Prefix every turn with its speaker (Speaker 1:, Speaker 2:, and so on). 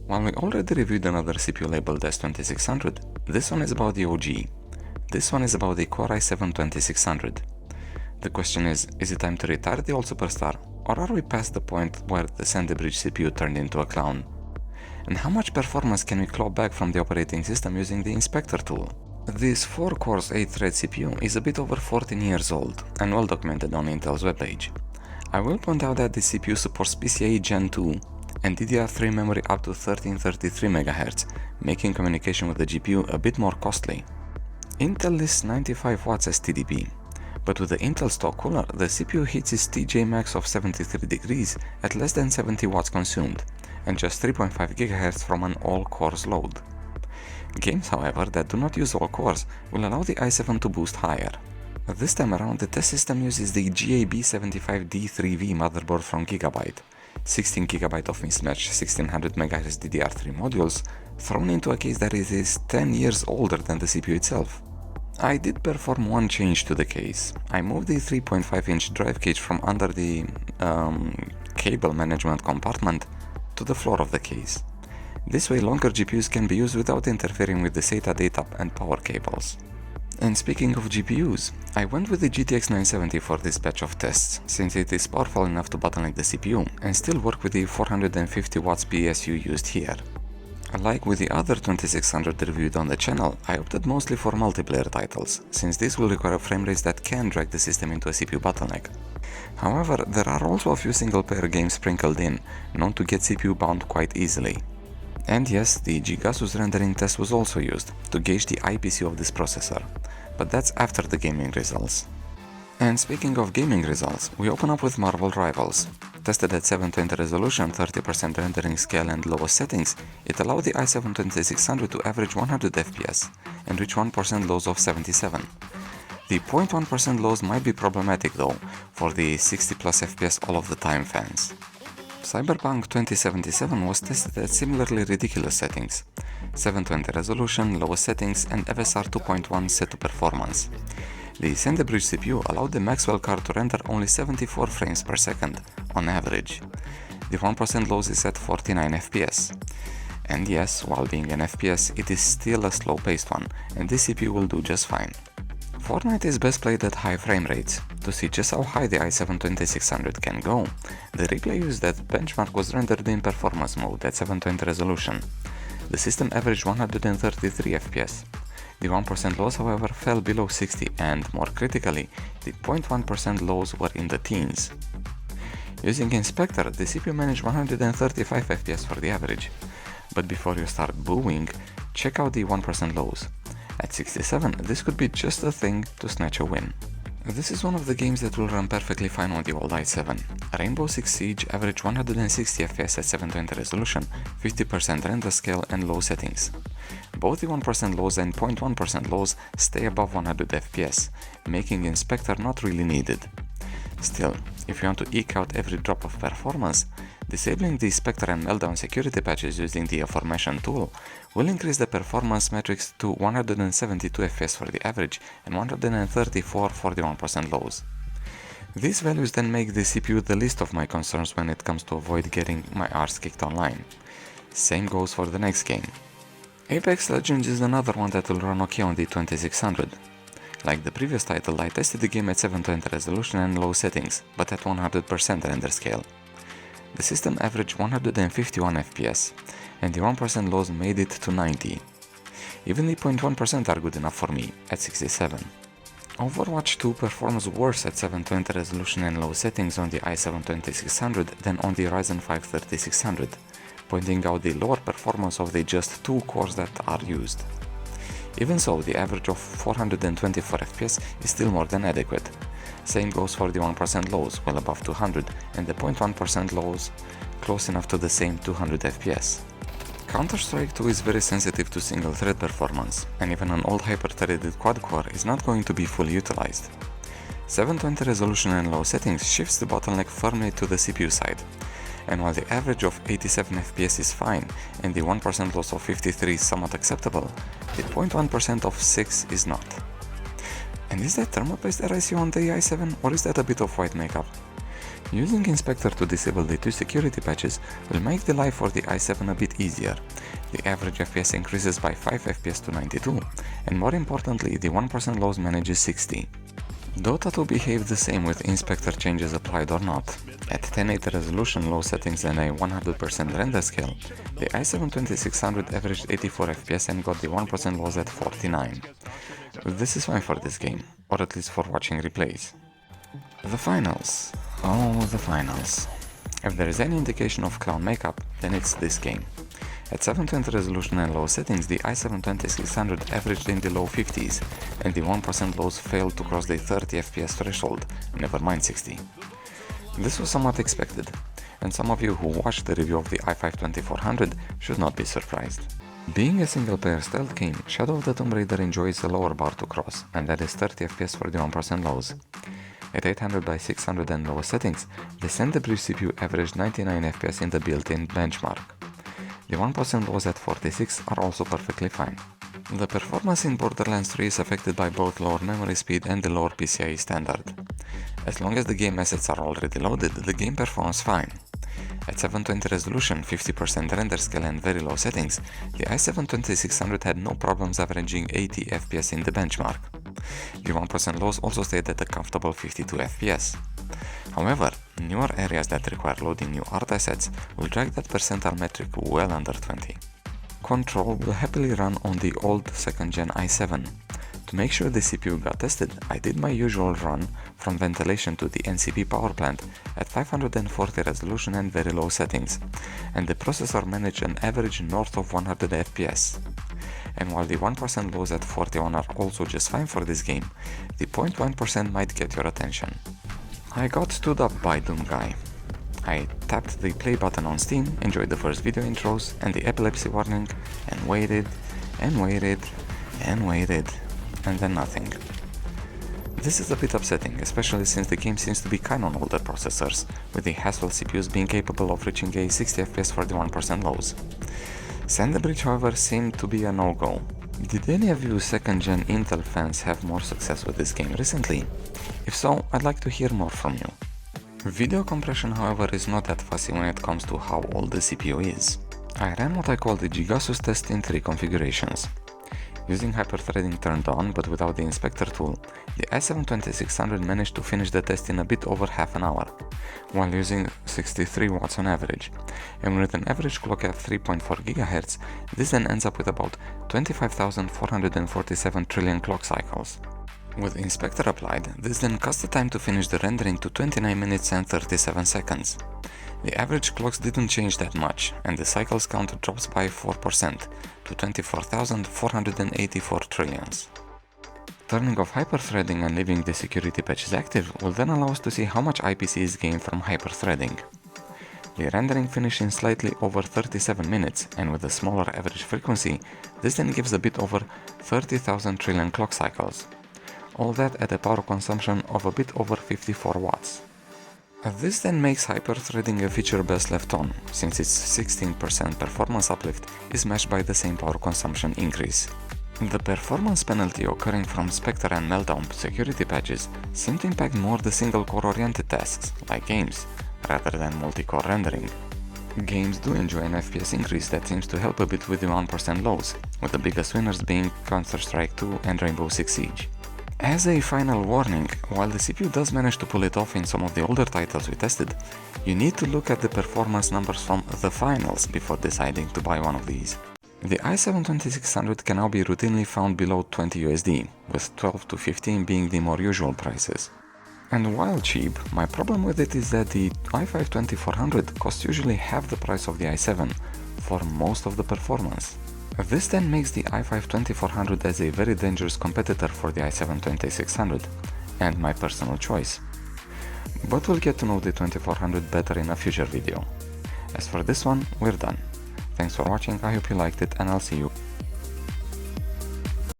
Speaker 1: While we already reviewed another CPU labeled as 2600, this one is about the OG. This one is about the Core i7-2600. The question is it time to retire the old superstar, or are we past the point where the Sandy Bridge CPU turned into a clown? And how much performance can we claw back from the operating system using the inspector tool? This 4-core 8-thread CPU is a bit over 14 years old and well documented on Intel's webpage. I will point out that the CPU supports PCIe Gen 2 and DDR3 memory up to 1333 MHz, making communication with the GPU a bit more costly. Intel lists 95 watts as TDP, but with the Intel stock cooler, the CPU hits its TJ max of 73 degrees at less than 70 watts consumed, and just 3.5 GHz from an all-cores load. Games, however, that do not use all cores will allow the i7 to boost higher. This time around, the test system uses the GAB75D3V motherboard from Gigabyte, 16GB of mismatched 1600 MHz DDR3 modules thrown into a case that is 10 years older than the CPU itself. I did perform one change to the case. I moved the 3.5-inch drive cage from under the cable management compartment to the floor of the case. This way longer GPUs can be used without interfering with the SATA data and power cables. And speaking of GPUs, I went with the GTX 970 for this batch of tests, since it is powerful enough to bottleneck the CPU and still work with the 450 watts PSU used here. Like with the other 2600 reviewed on the channel, I opted mostly for multiplayer titles, since this will require frame rates that can drag the system into a CPU bottleneck. However, there are also a few single-player games sprinkled in, known to get CPU bound quite easily. And yes, the GigASUS rendering test was also used to gauge the IPC of this processor, but that's after the gaming results. And speaking of gaming results, we open up with Marvel Rivals. Tested at 720 resolution, 30% rendering scale and lowest settings, it allowed the i7-2600 to average 100 FPS and reach 1% lows of 77. The 0.1% lows might be problematic though, for the 60 plus FPS all of the time fans. Cyberpunk 2077 was tested at similarly ridiculous settings, 720 resolution, lowest settings and FSR 2.1 set to performance. The Sandy Bridge CPU allowed the Maxwell card to render only 74 frames per second, on average. The 1% lows is at 49 FPS. And yes, while being an FPS, it is still a slow-paced one, and this CPU will do just fine. Fortnite is best played at high frame rates. To see just how high the i7-2600 can go, the replay used that benchmark was rendered in performance mode at 720 resolution. The system averaged 133 FPS. The 1% lows, however, fell below 60 and, more critically, the 0.1% lows were in the teens. Using Inspector, the CPU managed 135 FPS for the average. But before you start booing, check out the 1% lows. At 67, this could be just a thing to snatch a win. This is one of the games that will run perfectly fine on the old i7. Rainbow Six Siege averaged 160 FPS at 720 resolution, 50% render scale and low settings. Both the 1% lows and 0.1% lows stay above 100 FPS, making Inspector not really needed. Still, if you want to eke out every drop of performance, disabling the Spectre and Meltdown security patches using the aforementioned tool will increase the performance metrics to 172 FPS for the average and 134 for the 1% lows. These values then make the CPU the least of my concerns when it comes to avoid getting my arse kicked online. Same goes for the next game. Apex Legends is another one that will run okay on the 2600. Like the previous title, I tested the game at 720 resolution and low settings, but at 100% render scale. The system averaged 151 FPS, and the 1% lows made it to 90. Even the 0.1% are good enough for me, at 67. Overwatch 2 performs worse at 720 resolution and low settings on the i7-2600 than on the Ryzen 5 3600, pointing out the lower performance of the just two cores that are used. Even so, the average of 424 FPS is still more than adequate. Same goes for the 1% lows, well above 200, and the 0.1% lows, close enough to the same 200 FPS. Counter-Strike 2 is very sensitive to single-thread performance, and even an old hyper-threaded quad-core is not going to be fully utilized. 720 resolution and low settings shifts the bottleneck firmly to the CPU side, and while the average of 87 FPS is fine and the 1% loss of 53 is somewhat acceptable, the 0.1% of 6 is not. And is that thermal paste that I see on the i7, or is that a bit of white makeup? Using Inspector to disable the two security patches will make the life for the i7 a bit easier. The average FPS increases by 5 FPS to 92, and more importantly, the 1% loss manages 60. DOTA 2 behaved the same with Inspector changes applied or not. At 1080 resolution, low settings and a 100% render scale, the i7 2600 averaged 84 FPS and got the 1% loss at 49. This is fine for this game, or at least for watching replays. The finals. Oh, the finals. If there is any indication of clown makeup, then it's this game. At 720 resolution and low settings, the i7 2600 averaged in the low 50s, and the 1% loss failed to cross the 30 FPS threshold, never mind 60. This was somewhat expected, and some of you who watched the review of the i5 2400 should not be surprised. Being a single-player stealth game, Shadow of the Tomb Raider enjoys a lower bar to cross, and that is 30 FPS for the 1% lows. At 800 by 600 and lower settings, the SandBridge CPU averaged 99 FPS in the built-in benchmark. The 1% lows at 46 are also perfectly fine. The performance in Borderlands 3 is affected by both lower memory speed and the lower PCIe standard. As long as the game assets are already loaded, the game performs fine. At 720 resolution, 50% render scale and very low settings, the i7 2600 had no problems averaging 80 FPS in the benchmark. The 1% loss also stayed at a comfortable 52 FPS. However, newer areas that require loading new art assets will drag that percentile metric well under 20. Control will happily run on the old 2nd gen i7. To make sure the CPU got tested, I did my usual run from ventilation to the NCP power plant at 540 resolution and very low settings, and the processor managed an average north of 100 FPS. And while the 1% lows at 41 are also just fine for this game, the 0.1% might get your attention. I got stood up by Doom Guy. I tapped the play button on Steam, enjoyed the first video intros and the epilepsy warning, and waited, and waited, and waited, and then nothing. This is a bit upsetting, especially since the game seems to be kind on older processors, with the Haswell CPUs being capable of reaching a 60 FPS for the 1% lows. SandBridge, however, seemed to be a no-go. Did any of you 2nd gen Intel fans have more success with this game recently? If so, I'd like to hear more from you. Video compression, however, is not that fussy when it comes to how old the CPU is. I ran what I call the GigASUS test in 3 configurations. Using hyperthreading turned on but without the inspector tool, the i7 2600 managed to finish the test in a bit over half an hour, while using 63 watts on average, and with an average clock at 3.4 GHz, this then ends up with about 25,447 trillion clock cycles. With inspector applied, this then cuts the time to finish the rendering to 29 minutes and 37 seconds. The average clocks didn't change that much, and the cycles count drops by 4% to 24,484 trillions. Turning off hyperthreading and leaving the security patches active will then allow us to see how much IPC is gained from hyperthreading. The rendering finished in slightly over 37 minutes, and with a smaller average frequency, this then gives a bit over 30,000 trillion clock cycles. All that at a power consumption of a bit over 54 watts. This then makes hyperthreading a feature best left on, since its 16% performance uplift is matched by the same power consumption increase. The performance penalty occurring from Spectre and Meltdown security patches seem to impact more the single-core oriented tasks, like games, rather than multi-core rendering. Games do enjoy an FPS increase that seems to help a bit with the 1% lows, with the biggest winners being Counter-Strike 2 and Rainbow Six Siege. As a final warning, while the CPU does manage to pull it off in some of the older titles we tested, you need to look at the performance numbers from the finals before deciding to buy one of these. The i7 2600 can now be routinely found below 20 USD, with 12 to 15 being the more usual prices. And while cheap, my problem with it is that the i5 2400 costs usually half the price of the i7 for most of the performance. This then makes the i5 2400 as a very dangerous competitor for the i7 2600, and my personal choice. But we'll get to know the 2400 better in a future video. As for this one, we're done. Thanks for watching, I hope you liked it, and I'll see you